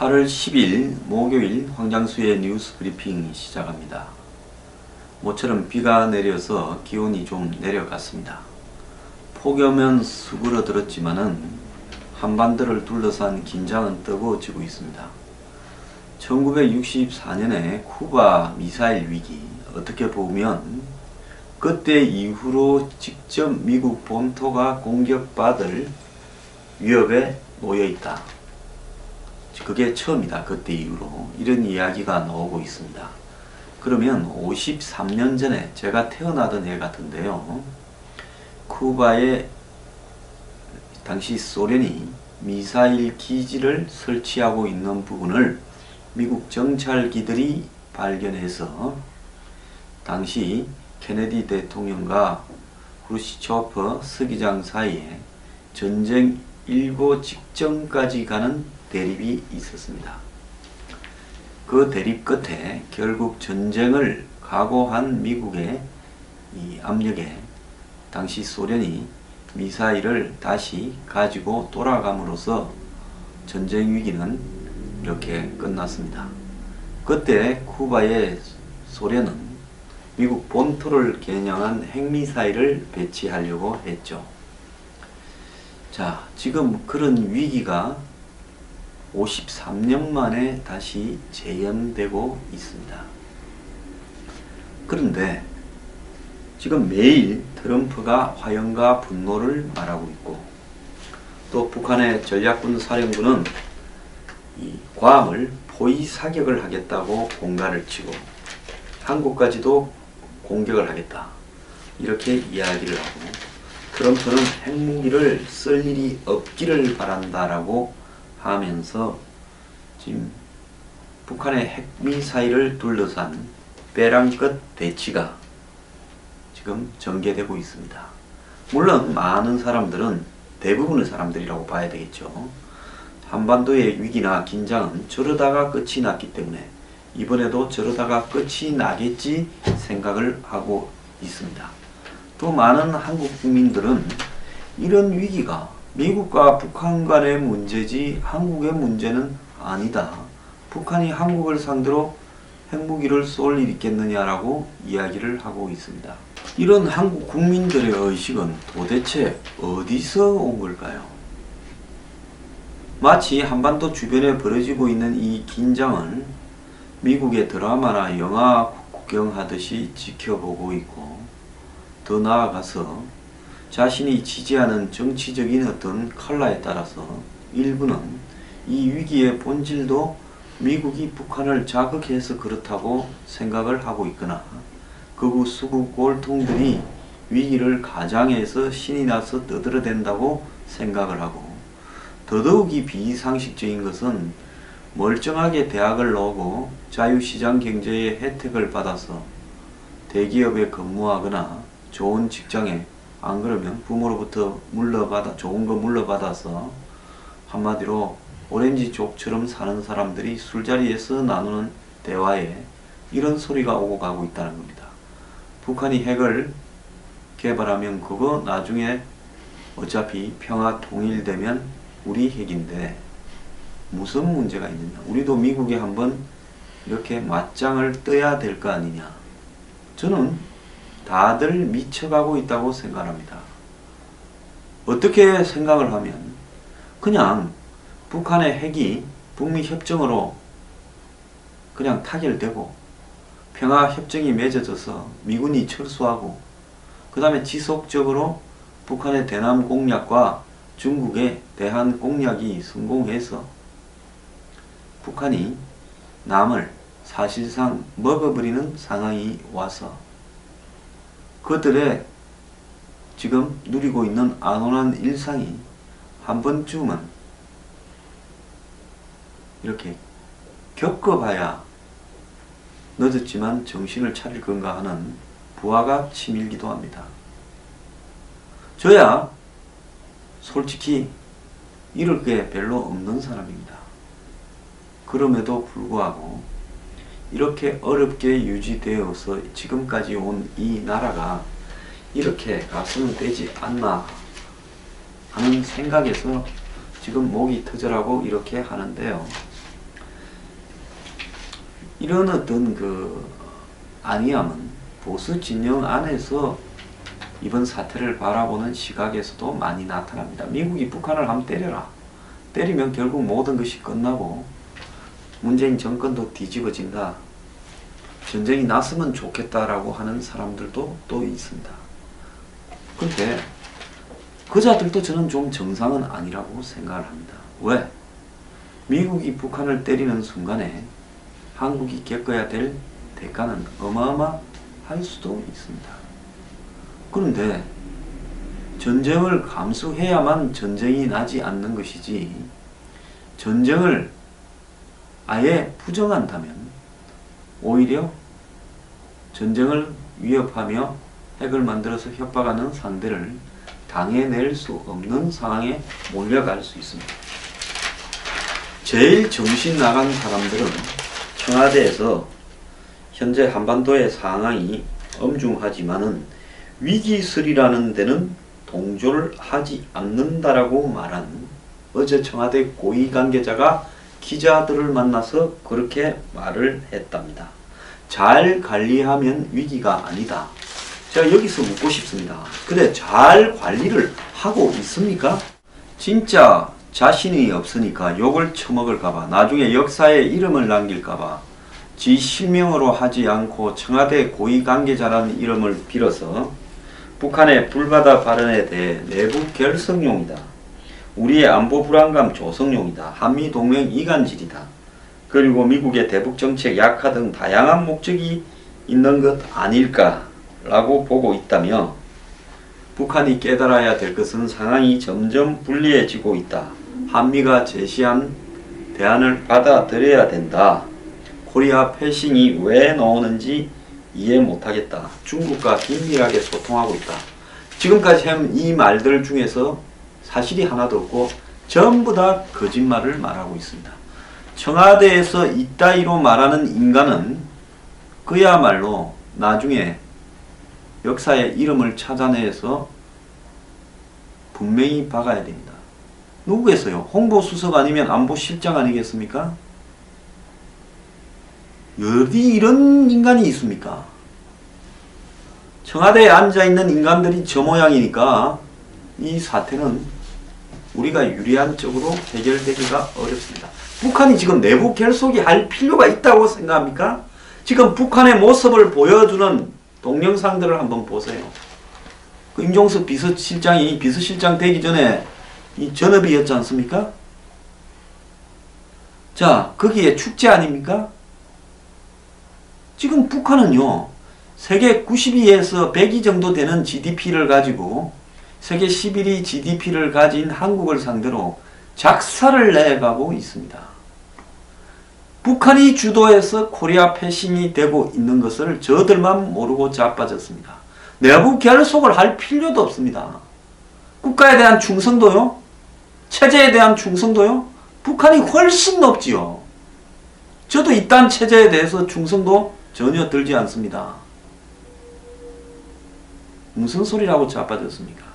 8월 10일 목요일 황장수의 뉴스 브리핑 시작합니다. 모처럼 비가 내려서 기온이 좀 내려갔습니다. 폭염은 수그러들었지만은 한반도를 둘러싼 긴장은 뜨거워지고 있습니다. 1964년에 쿠바 미사일 위기, 어떻게 보면 그때 이후로 직접 미국 본토가 공격받을 위협에 놓여있다. 그게 처음이다. 그때 이후로 이런 이야기가 나오고 있습니다. 그러면 53년 전에 제가 태어나던 해 같은데요. 쿠바에 당시 소련이 미사일 기지를 설치하고 있는 부분을 미국 정찰기들이 발견해서 당시 케네디 대통령과 크루시초프 서기장 사이에 전쟁 일보 직전까지 가는 대립이 있었습니다. 그 대립 끝에 결국 전쟁을 각오한 미국의 이 압력에 당시 소련이 미사일을 다시 가지고 돌아감으로써 전쟁 위기는 이렇게 끝났습니다. 그때 쿠바의 소련은 미국 본토를 겨냥한 핵미사일을 배치하려고 했죠. 자, 지금 그런 위기가 53년 만에 다시 재현되고 있습니다. 그런데 지금 매일 트럼프가 화염과 분노를 말하고 있고, 또 북한의 전략군 사령부는 이 괌을 포위 사격을 하겠다고 공갈을 치고 한국까지도 공격을 하겠다, 이렇게 이야기를 하고, 트럼프는 핵무기를 쓸 일이 없기를 바란다라고 하면서 지금 북한의 핵미사일을 둘러싼 벼랑끝 대치가 지금 전개되고 있습니다. 물론 많은 사람들은, 대부분의 사람들이라고 봐야 되겠죠. 한반도의 위기나 긴장은 저러다가 끝이 났기 때문에 이번에도 저러다가 끝이 나겠지 생각을 하고 있습니다. 또 많은 한국 국민들은 이런 위기가 미국과 북한 간의 문제지 한국의 문제는 아니다, 북한이 한국을 상대로 핵무기를 쏠 일 있겠느냐라고 이야기를 하고 있습니다. 이런 한국 국민들의 의식은 도대체 어디서 온 걸까요? 마치 한반도 주변에 벌어지고 있는 이 긴장을 미국의 드라마나 영화 구경하듯이 지켜보고 있고, 더 나아가서 자신이 지지하는 정치적인 어떤 컬러에 따라서 일부는 이 위기의 본질도 미국이 북한을 자극해서 그렇다고 생각을 하고 있거나, 극우 수구 꼴통들이 위기를 가장해서 신이 나서 떠들어댄다고 생각을 하고, 더더욱이 비상식적인 것은 멀쩡하게 대학을 나오고 자유시장 경제의 혜택을 받아서 대기업에 근무하거나 좋은 직장에, 안 그러면 부모로부터 좋은 거 물러받아서 한마디로 오렌지족처럼 사는 사람들이 술자리에서 나누는 대화에 이런 소리가 오고 가고 있다는 겁니다. 북한이 핵을 개발하면 그거 나중에 어차피 평화 통일되면 우리 핵인데 무슨 문제가 있느냐, 우리도 미국에 한번 이렇게 맞짱을 떠야 될 거 아니냐. 저는 다들 미쳐가고 있다고 생각합니다. 어떻게 생각을 하면 그냥 북한의 핵이 북미 협정으로 그냥 타결되고 평화협정이 맺어져서 미군이 철수하고, 그 다음에 지속적으로 북한의 대남 공략과 중국의 대한 공략이 성공해서 북한이 남을 사실상 먹어버리는 상황이 와서 그들의 지금 누리고 있는 안온한 일상이 한 번쯤은 이렇게 겪어봐야 늦었지만 정신을 차릴 건가 하는 부하가 치밀기도 합니다. 저야 솔직히 이럴 게 별로 없는 사람입니다. 그럼에도 불구하고 이렇게 어렵게 유지되어서 지금까지 온 이 나라가 이렇게 가서는 되지 않나 하는 생각에서 지금 목이 터져라고 이렇게 하는데요. 이런 어떤 그 안이함은 보수 진영 안에서 이번 사태를 바라보는 시각에서도 많이 나타납니다. 미국이 북한을 한번 때려라. 때리면 결국 모든 것이 끝나고 문재인 정권도 뒤집어진다. 전쟁이 났으면 좋겠다라고 하는 사람들도 또 있습니다. 근데 그자들도 저는 좀 정상은 아니라고 생각을 합니다. 왜? 미국이 북한을 때리는 순간에 한국이 겪어야 될 대가는 어마어마할 수도 있습니다. 그런데 전쟁을 감수해야만 전쟁이 나지 않는 것이지, 전쟁을 아예 부정한다면 오히려 전쟁을 위협하며 핵을 만들어서 협박하는 상대를 당해낼 수 없는 상황에 몰려갈 수 있습니다. 제일 정신 나간 사람들은 청와대에서 현재 한반도의 상황이 엄중하지만은 위기설이라는 데는 동조를 하지 않는다라고 말한 어제 청와대 고위 관계자가 기자들을 만나서 그렇게 말을 했답니다. 잘 관리하면 위기가 아니다. 제가 여기서 묻고 싶습니다. 그래, 잘 관리를 하고 있습니까? 진짜 자신이 없으니까 욕을 처먹을까봐, 나중에 역사에 이름을 남길까봐 지 실명으로 하지 않고 청와대 고위 관계자라는 이름을 빌어서 북한의 불바다 발언에 대해 내부 결석용이다. 우리의 안보 불안감 조성용이다. 한미동맹 이간질이다. 그리고 미국의 대북정책 약화 등 다양한 목적이 있는 것 아닐까라고 보고 있다며, 북한이 깨달아야 될 것은 상황이 점점 불리해지고 있다. 한미가 제시한 대안을 받아들여야 된다. 코리아 패싱이 왜 나오는지 이해 못하겠다. 중국과 긴밀하게 소통하고 있다. 지금까지 한 이 말들 중에서 사실이 하나도 없고 전부 다 거짓말을 말하고 있습니다. 청와대에서 이따위로 말하는 인간은 그야말로 나중에 역사의 이름을 찾아내서 분명히 박아야 됩니다. 누구겠어요? 홍보수석 아니면 안보실장 아니겠습니까? 어디 이런 인간이 있습니까? 청와대에 앉아있는 인간들이 저 모양이니까 이 사태는 우리가 유리한 쪽으로 해결되기가 어렵습니다. 북한이 지금 내부 결속이 할 필요가 있다고 생각합니까? 지금 북한의 모습을 보여주는 동영상들을 한번 보세요. 그 임종석 비서실장이 비서실장 되기 전에 이 전업이었지 않습니까? 자, 거기에 축제 아닙니까? 지금 북한은요, 세계 90위에서 100위 정도 되는 GDP를 가지고 세계 11위 GDP를 가진 한국을 상대로 작사를 내가고 있습니다. 북한이 주도해서 코리아 패싱이 되고 있는 것을 저들만 모르고 자빠졌습니다. 내부 결속을 할 필요도 없습니다. 국가에 대한 충성도요? 체제에 대한 충성도요? 북한이 훨씬 높지요. 저도 이딴 체제에 대해서 충성도 전혀 들지 않습니다. 무슨 소리라고 자빠졌습니까?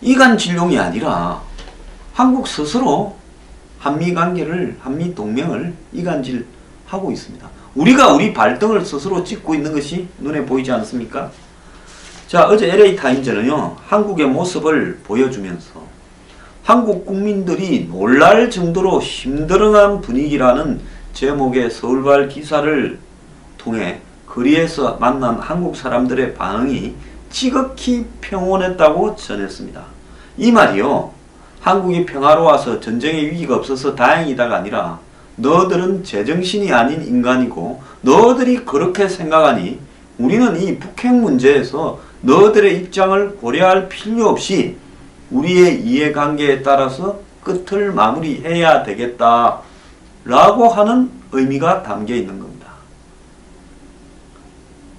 이간질용이 아니라 한국 스스로 한미관계를, 한미동맹을 이간질하고 있습니다. 우리가 우리 발등을 스스로 찍고 있는 것이 눈에 보이지 않습니까? 자, 어제 LA타임즈는요, 한국의 모습을 보여주면서 한국 국민들이 놀랄 정도로 힘들어한 분위기라는 제목의 서울발 기사를 통해 거리에서 만난 한국 사람들의 반응이 지극히 평온했다고 전했습니다. 이 말이요, 한국이 평화로워서 전쟁의 위기가 없어서 다행이다가 아니라 너들은 제정신이 아닌 인간이고 너들이 그렇게 생각하니 우리는 이 북핵 문제에서 너들의 입장을 고려할 필요 없이 우리의 이해관계에 따라서 끝을 마무리해야 되겠다 라고 하는 의미가 담겨 있는 겁니다.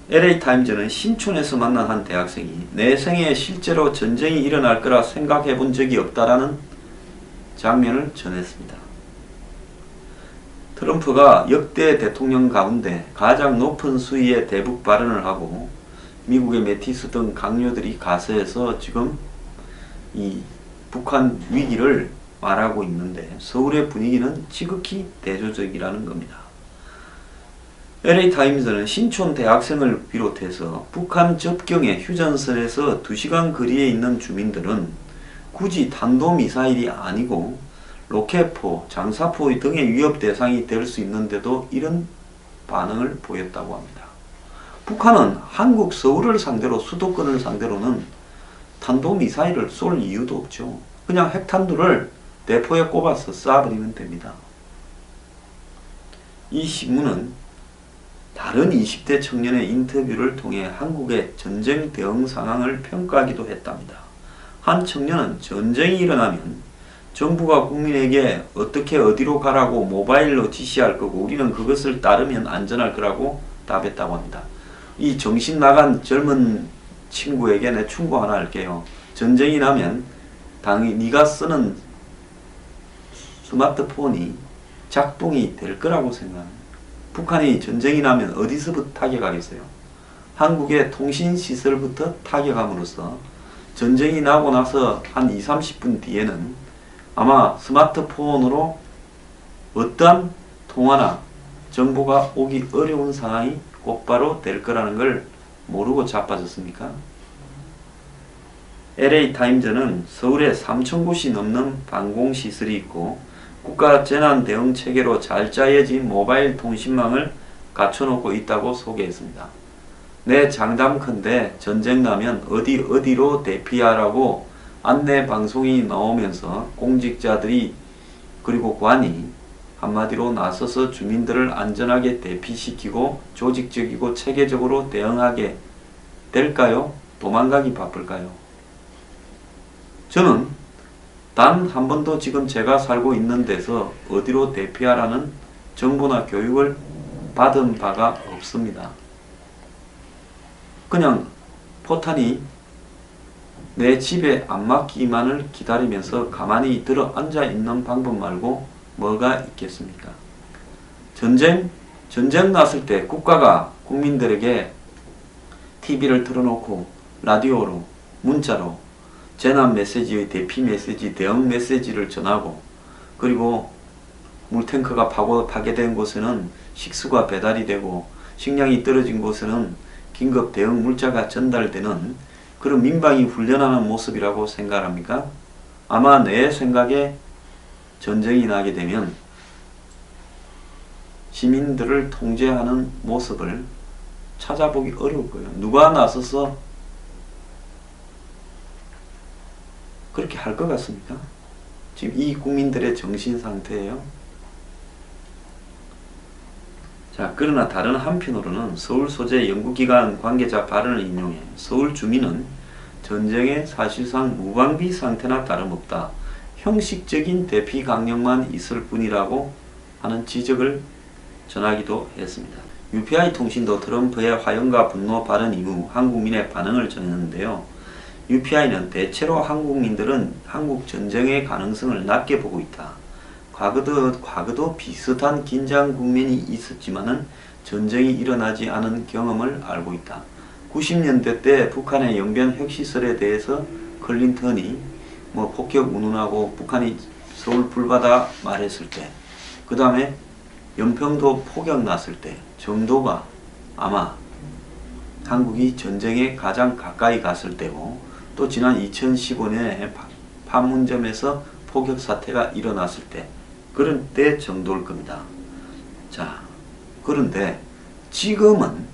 LA타임즈는 신촌에서 만난 한 대학생이 내 생에 실제로 전쟁이 일어날 거라 생각해 본 적이 없다라는 장면을 전했습니다. 트럼프가 역대 대통령 가운데 가장 높은 수위의 대북 발언을 하고 미국의 매티스 등 강요들이 가세해서 지금 이 북한 위기를 말하고 있는데 서울의 분위기는 지극히 대조적이라는 겁니다. LA타임즈는 신촌 대학생을 비롯해서 북한 접경의 휴전선에서 2시간 거리에 있는 주민들은 굳이 탄도미사일이 아니고 로켓포, 장사포 등의 위협 대상이 될 수 있는데도 이런 반응을 보였다고 합니다. 북한은 한국 서울을 상대로, 수도권을 상대로는 탄도미사일을 쏠 이유도 없죠. 그냥 핵탄두를 대포에 꼽아서 쏴버리면 됩니다. 이 신문은 다른 20대 청년의 인터뷰를 통해 한국의 전쟁 대응 상황을 평가하기도 했답니다. 한 청년은 전쟁이 일어나면 정부가 국민에게 어떻게 어디로 가라고 모바일로 지시할 거고 우리는 그것을 따르면 안전할 거라고 답했다고 합니다. 이 정신 나간 젊은 친구에게 내 충고 하나 할게요. 전쟁이 나면 당연히 네가 쓰는 스마트폰이 작동이 될 거라고 생각합니다. 북한이 전쟁이 나면 어디서부터 타격하겠어요? 한국의 통신시설부터 타격함으로써 전쟁이 나고 나서 한 20-30분 뒤에는 아마 스마트폰으로 어떠한 통화나 정보가 오기 어려운 상황이 곧바로 될 거라는 걸 모르고 자빠졌습니까? LA타임즈는 서울에 3,000곳이 넘는 방공시설이 있고 국가 재난대응체계로 잘 짜여진 모바일 통신망을 갖춰놓고 있다고 소개했습니다. 내 장담컨대 전쟁 나면 어디로 대피하라고 안내 방송이 나오면서 공직자들이 그리고 관이 한마디로 나서서 주민들을 안전하게 대피시키고 조직적이고 체계적으로 대응하게 될까요? 도망가기 바쁠까요? 저는 단 한 번도 지금 제가 살고 있는 데서 어디로 대피하라는 정보나 교육을 받은 바가 없습니다. 그냥 포탄이 내 집에 안 맞기만을 기다리면서 가만히 들어 앉아 있는 방법 말고 뭐가 있겠습니까? 전쟁 났을 때 국가가 국민들에게 TV를 틀어놓고 라디오로 문자로 재난 메시지의 대피 메시지, 대응 메시지를 전하고 그리고 물탱크가 파괴된 곳에는 식수가 배달이 되고 식량이 떨어진 곳에는 긴급 대응 물자가 전달되는 그런 민방위 훈련하는 모습이라고 생각합니까? 아마 내 생각에 전쟁이 나게 되면 시민들을 통제하는 모습을 찾아보기 어려울 거예요. 누가 나서서 그렇게 할 것 같습니까? 지금 이 국민들의 정신 상태예요. 자, 그러나 다른 한편으로는 서울 소재 연구기관 관계자 발언을 인용해 서울 주민은 전쟁에 사실상 무방비 상태나 다름없다. 형식적인 대피 강령만 있을 뿐이라고 하는 지적을 전하기도 했습니다. UPI 통신도 트럼프의 화염과 분노 발언 이후 한국민의 반응을 전했는데요. UPI는 대체로 한국민들은 한국 전쟁의 가능성을 낮게 보고 있다. 과거도 비슷한 긴장 국면이 있었지만은 전쟁이 일어나지 않은 경험을 알고 있다. 90년대 때 북한의 영변 핵시설에 대해서 클린턴이 폭격 운운하고 북한이 서울 불바다 말했을 때, 그 다음에 연평도 포격 났을 때 정도가 아마 한국이 전쟁에 가장 가까이 갔을 때고 또 지난 2015년에 판문점에서 포격 사태가 일어났을 때 그런 때 정도일 겁니다. 자, 그런데 지금은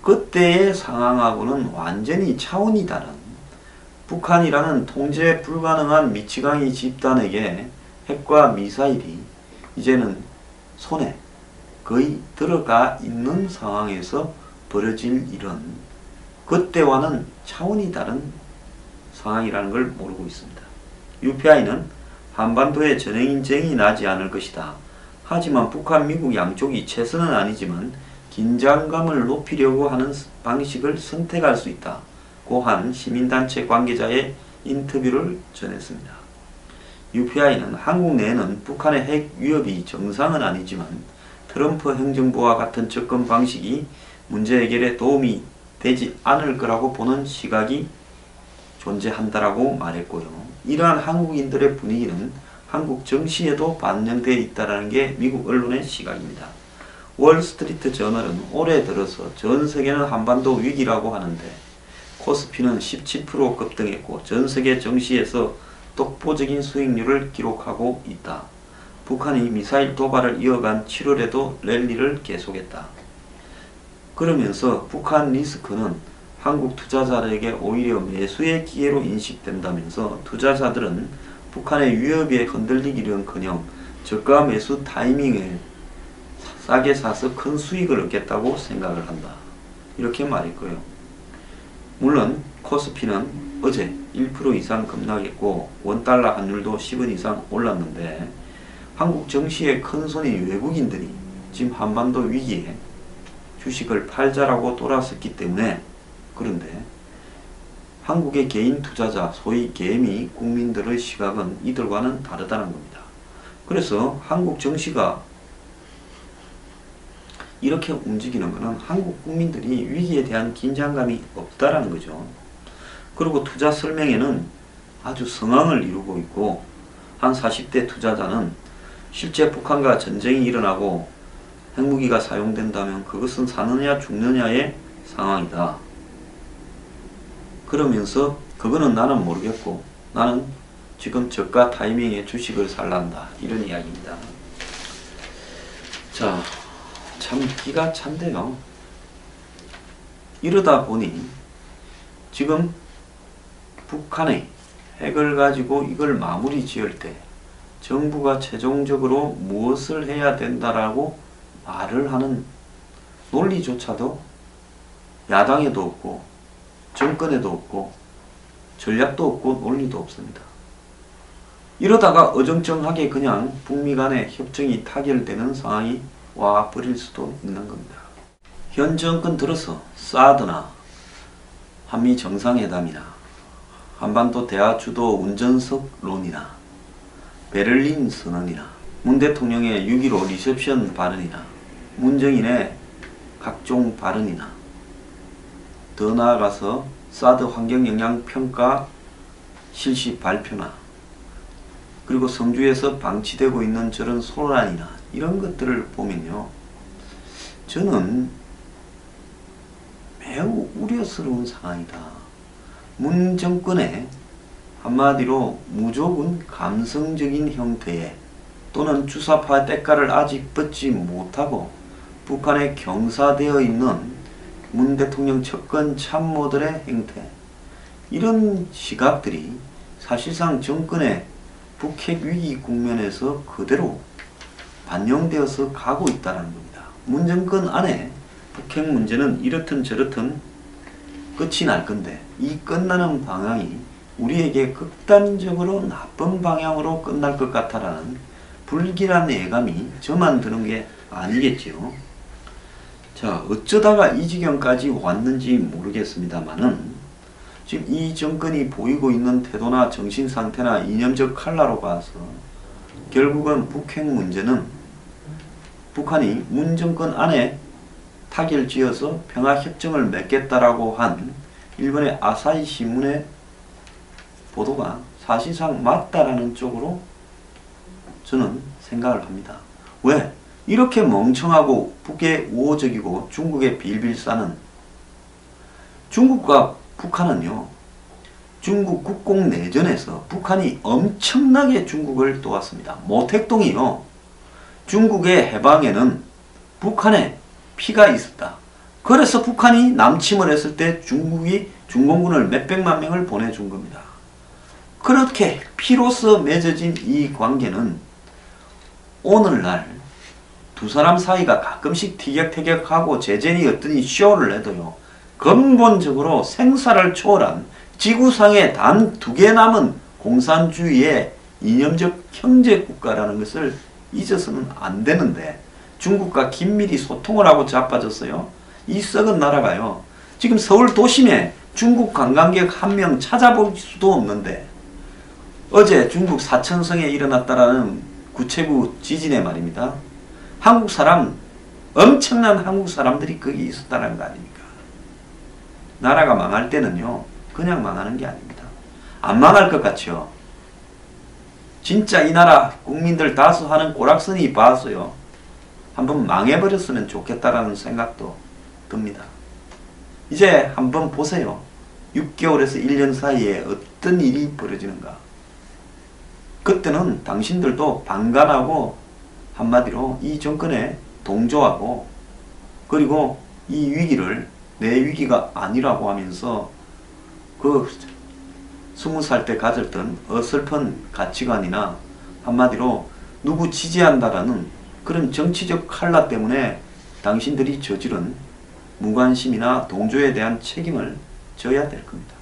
그때의 상황하고는 완전히 차원이 다른 북한이라는 통제 불가능한 미치광이 집단에게 핵과 미사일이 이제는 손에 거의 들어가 있는 상황에서 벌어질 일은 그때와는 차원이 다른 상황이라는 걸 모르고 있습니다. UPI는 한반도에 전쟁이 나지 않을 것이다. 하지만 북한, 미국 양쪽이 최선은 아니지만 긴장감을 높이려고 하는 방식을 선택할 수 있다. 고한 시민단체 관계자의 인터뷰를 전했습니다. UPI는 한국 내에는 북한의 핵 위협이 정상은 아니지만 트럼프 행정부와 같은 접근 방식이 문제 해결에 도움이 되지 않을 거라고 보는 시각이 존재한다라고 말했고요. 이러한 한국인들의 분위기는 한국 정시에도 반영되어 있다는 게 미국 언론의 시각입니다. 월스트리트 저널은 올해 들어서 전 세계는 한반도 위기라고 하는데 코스피는 17% 급등했고 전 세계 정시에서 독보적인 수익률을 기록하고 있다. 북한이 미사일 도발을 이어간 7월에도 랠리를 계속했다. 그러면서 북한 리스크는 한국 투자자들에게 오히려 매수의 기회로 인식된다면서 투자자들은 북한의 위협에 흔들리기는커녕 저가 매수 타이밍에 싸게 사서 큰 수익을 얻겠다고 생각을 한다. 이렇게 말했고요. 물론 코스피는 어제 1% 이상 급락했고 원달러 환율도 10원 이상 올랐는데 한국 정시의 큰손인 외국인들이 지금 한반도 위기에 주식을 팔자라고 돌아섰기 때문에 그런데 한국의 개인 투자자 소위 개미 국민들의 시각은 이들과는 다르다는 겁니다. 그래서 한국 정시가 이렇게 움직이는 것은 한국 국민들이 위기에 대한 긴장감이 없다라는 거죠. 그리고 투자 설명에는 아주 성황을 이루고 있고 한 40대 투자자는 실제 북한과 전쟁이 일어나고 핵무기가 사용된다면 그것은 사느냐 죽느냐의 상황이다. 그러면서 그거는 나는 모르겠고 나는 지금 저가 타이밍에 주식을 살란다. 이런 이야기입니다. 자, 참 기가 찬데요. 이러다 보니 지금 북한의 핵을 가지고 이걸 마무리 지을 때 정부가 최종적으로 무엇을 해야 된다라고 말을 하는 논리조차도 야당에도 없고 정권에도 없고 전략도 없고 논리도 없습니다. 이러다가 어정쩡하게 그냥 북미 간의 협정이 타결되는 상황이 와버릴 수도 있는 겁니다. 현 정권 들어서 사드나 한미 정상회담이나 한반도 대화 주도 운전석론이나 베를린 선언이나 문 대통령의 6.15 리셉션 발언이나 문정인의 각종 발언이나 더 나아가서 사드 환경영향평가 실시 발표나 그리고 성주에서 방치되고 있는 저런 소란이나 이런 것들을 보면요. 저는 매우 우려스러운 상황이다. 문 정권의 한마디로 무조건 감성적인 형태의 또는 주사파 대가를 아직 받지 못하고 북한에 경사되어 있는 문 대통령 측근 참모들의 행태 이런 시각들이 사실상 정권의 북핵 위기 국면에서 그대로 반영되어서 가고 있다는 겁니다. 문 정권 안에 북핵 문제는 이렇든 저렇든 끝이 날 건데 이 끝나는 방향이 우리에게 극단적으로 나쁜 방향으로 끝날 것 같다라는 불길한 예감이 저만 드는 게 아니겠지요. 자, 어쩌다가 이 지경까지 왔는지 모르겠습니다만은 지금 이 정권이 보이고 있는 태도나 정신상태나 이념적 칼라로 봐서 결국은 북핵 문제는 북한이 문 정권 안에 타결지어서 평화협정을 맺겠다라고 한 일본의 아사히 신문의 보도가 사실상 맞다라는 쪽으로 저는 생각을 합니다. 왜? 이렇게 멍청하고 북에 우호적이고 중국에 빌빌 싸는 중국과 북한은요. 중국 국공내전에서 북한이 엄청나게 중국을 도왔습니다. 모택동이요. 중국의 해방에는 북한에 피가 있었다. 그래서 북한이 남침을 했을 때 중국이 중공군을 몇백만 명을 보내준 겁니다. 그렇게 피로써 맺어진 이 관계는 오늘날 두 사람 사이가 가끔씩 티격태격하고 제전이 어떠니 쇼를 해도요. 근본적으로 생사를 초월한 지구상에 단 2개 남은 공산주의의 이념적 형제국가라는 것을 잊어서는 안 되는데 중국과 긴밀히 소통을 하고 자빠졌어요. 이 썩은 나라가요. 지금 서울 도심에 중국 관광객 1명 찾아볼 수도 없는데 어제 중국 사천성에 일어났다라는 구체구 지진에 말입니다. 한국 사람, 엄청난 한국 사람들이 거기 있었다는 거 아닙니까? 나라가 망할 때는요, 그냥 망하는 게 아닙니다. 안 망할 것 같죠? 진짜 이 나라 국민들 다수 하는 오락선이 봐서요. 한번 망해버렸으면 좋겠다라는 생각도 듭니다. 이제 한번 보세요. 6개월에서 1년 사이에 어떤 일이 벌어지는가. 그때는 당신들도 방관하고 한마디로 이 정권에 동조하고 그리고 이 위기를 내 위기가 아니라고 하면서 그 20살 때 가졌던 어설픈 가치관이나 한마디로 누구 지지한다라는 그런 정치적 칼라 때문에 당신들이 저지른 무관심이나 동조에 대한 책임을 져야 될 겁니다.